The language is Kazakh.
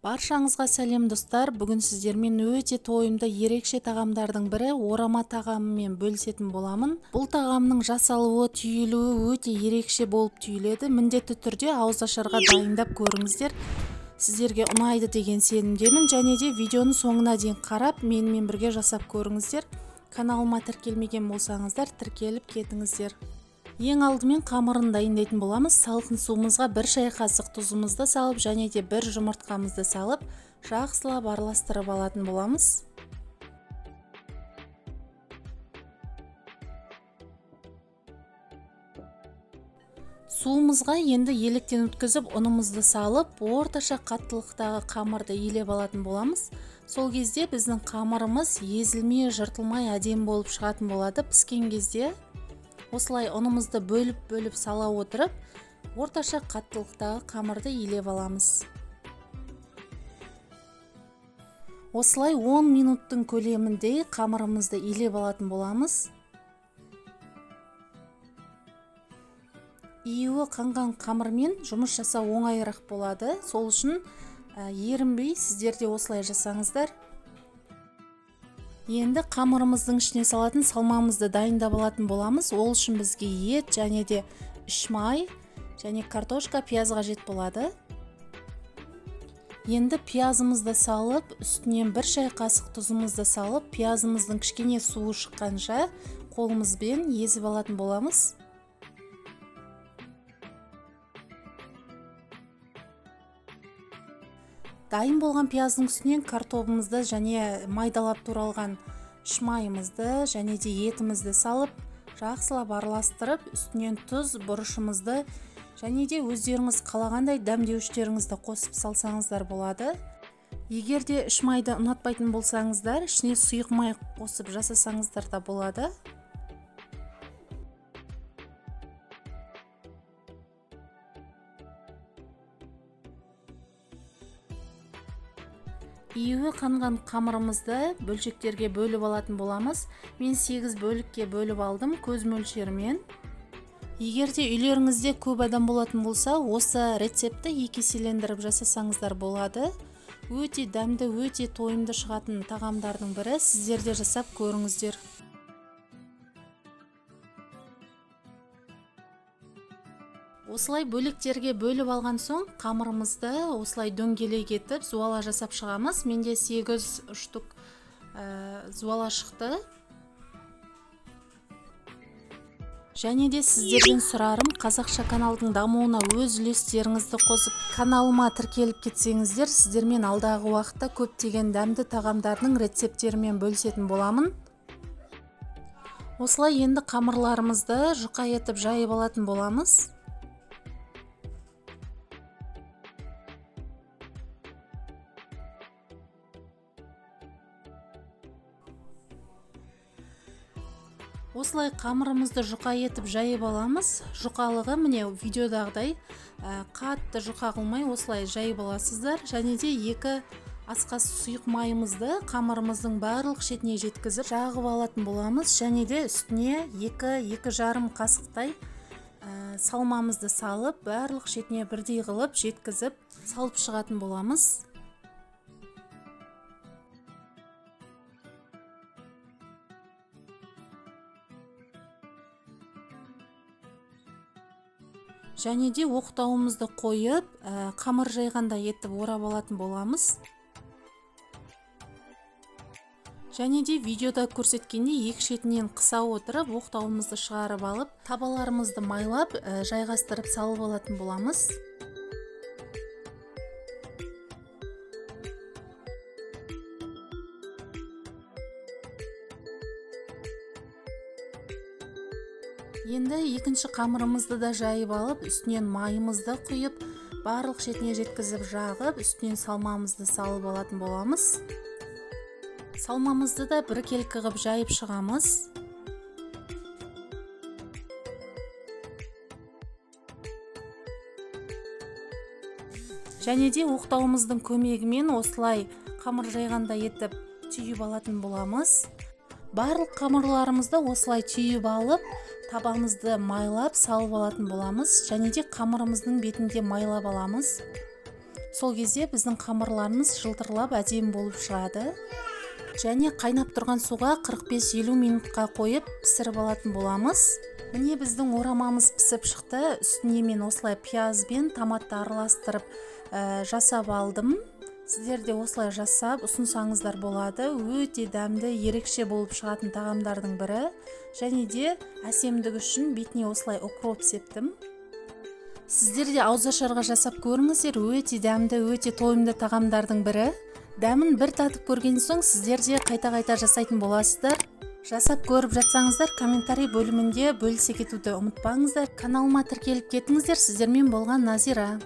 Баршаңызға сәлем достар. Бүгін сіздермен өте тойымды ерекше тағамдардың бірі орама тағамымен бөлісетін боламын. Бұл тағамның жасалуы, түйілуі өте ерекше болып түйіледі. Міндетті түрде ауызашарға дайындап көріңіздер. Сіздерге ұнайды деген сенімдемін, және де видеоны соңына дейін қарап, менімен бірге жасап көріңіздер. Каналыма тіркелмеген болсаңыздар, тіркеліп кетіңіздер. Ең алдымен қамырын дайындайтын боламыз. Салқын суымызға 1 шай қасық тұзымызды салып, және де 1 жұмыртқамызды салып, жақсылап араластырып алатын боламыз. Суымызға енді електен өткізіп, ұнымызды салып, орташа қаттылықтағы қамырды илеп алатын боламыз. Сол кезде біздің қамырымыз езілмей, жыртылмай әдемі болып шығатын болады. Піскен кезде осылай ұнымызды бөліп сала отырып, орташа қаттылықтағы қамырды илеп аламыз. Осылай 10 минуттың көлемінде қамырымызды илеп алатын боламыз. Июі қанған қамырмен жұмыс жасау оңайырақ болады. Сол үшін ерінбей сіздер де осылай жасаңыздар. Енді қамырымыздың ішіне салатын салмамызды дайындап алатын боламыз. Ол үшін бізге ет, және де үш май, және картошка, пияз қажет болады. Енді пиязымызды салып, үстінен 1 шай қасық тұзымызды салып, пиязымыздың кішкене суы шыққанша қолымызбен езіп алатын боламыз. Дайын болған пияздың үстінен картобымызды және майдалап туралған үш майымызды және де етімізді салып, жақсылап араластырып, үстінен тұз, бұрышымызды және де өздеріңіз қалағандай дәмдеуіштеріңізді қосып салсаңыздар болады. Егер де үш майды ұнатпайтын болсаңыздар, ішіне сұйық май қосып жасасаңыздар да болады. Июі қанған қамырымызды бөлшектерге бөліп алатын боламыз. Мен 8 бөлікке бөліп алдым көз мөлшерімен. Егер де үйлеріңізде көп адам болатын болса, осы рецепті 2 еселендіріп жасасаңыздар болады. Өте дәмді, өте тойымды шығатын тағамдардың бірі. Сіздер де жасап көріңіздер. Осылай бөліктерге бөліп алған соң, қамырымызды осылай дөңгелек етіп зуала жасап шығамыз. Менде 8 штук зуала шықты. Және де сіздерден сұрарым, қазақша каналдың дамуына өз үлестеріңізді қосып, каналыма тіркеліп кетсеңіздер, сіздермен алдағы уақытта көптеген дәмді тағамдардың рецептерімен бөлісетін боламын. Осылай енді қамырларымызды жұқа етіп жайып алатын боламыз. Осылай қамырымызды жұқа етіп жайып аламыз. Жұқалығы міне видеодағыдай қатты жұқа қылмай осылай жайып аласыздар. Және де 2 ас қасық сұйық майымызды қамырымыздың барлық шетіне жеткізіп жағып алатын боламыз. Және де үстіне 2-2,5 қасықтай салмамызды салып, барлық шетіне бірдей қылып жеткізіп салып шығатын боламыз. Және де оқтауымызды қойып, қамыр жайғанда етіп орап алатын боламыз. Және де видеода көрсеткенде 2 шетінен қыса отырып, оқтауымызды шығарып алып, табаларымызды майлап, жайғастырып салып алатын боламыз. Енді екінші қамырымызды да жайып алып, үстінен майымызды құйып, барлық шетіне жеткізіп жағып, үстінен салмамызды салып алатын боламыз. Салмамызды да біркелкі қылып жайып шығамыз. Және де оқтауымыздың көмегімен осылай қамыр жайғанда етіп түйіп алатын боламыз. Барлық қамырларымызды осылай түйіп алып, табамызды майлап салып алатын боламыз. Және де қамырымыздың бетінде майлап аламыз. Сол кезде біздің қамырларымыз жылтырлап әдемі болып шығады. Және қайнап тұрған суға 45-50 минутқа қойып пісіріп алатын боламыз. Міне біздің орамамыз пісіп шықты. Үстіне мен осылай пияз бен томатты араластырып жасап алдым. Сіздер де осылай жасап ұсынсаңыздар болады. Өте дәмді, ерекше болып шығатын тағамдардың бірі. Және де әсемдігі үшін бетіне осылай укроп септім. Сіздер де ауызашарға жасап көріңіздер. Өте дәмді, өте тойымды тағамдардың бірі. Дәмін бір татып көрген соң сіздер де қайта-қайта жасайтын боласыздар. Жасап көріп жатсаңыздар, комментарий бөлімінде бөлісе кетуді ұмытпаңыздар. Каналыма тіркеліп кетіңіздер. Сіздермен болған Назира.